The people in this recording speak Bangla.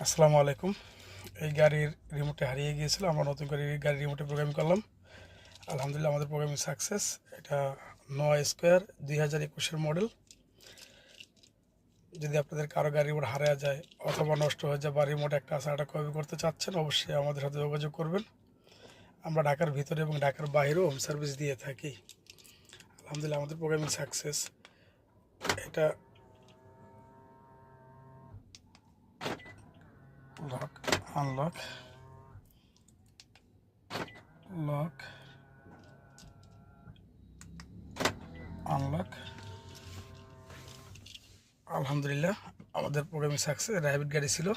আসসালামু আলাইকুম। এই গাড়ির রিমোটে হারিয়ে গিয়েছিল, আমরা নতুন করে এই গাড়ির রিমোটে প্রোগ্রাম করলাম। আলহামদুলিল্লাহ আমাদের প্রোগ্রামিং সাকসেস। এটা নোয়া স্কোয়ার 2021-এর মডেল। যদি আপনাদের কারো গাড়ি রিমোট হারিয়ে যায় অথবা নষ্ট হয়ে যায় বা রিমোট একটা আছে একটা কপি করতে চাচ্ছেন, অবশ্যই আমাদের সাথে যোগাযোগ করবেন। আমরা ঢাকার ভিতরে এবং ঢাকার বাইরেও হোম সার্ভিস দিয়ে থাকি। আলহামদুলিল্লাহ আমাদের প্রোগ্রামিং সাকসেস। এটা লক, আনলক, লক, আনলক। আলহামদুলিল্লাহ আমাদের প্রোগ্রামিং সাকসেস। র্যাবিট গাড়ি ছিল।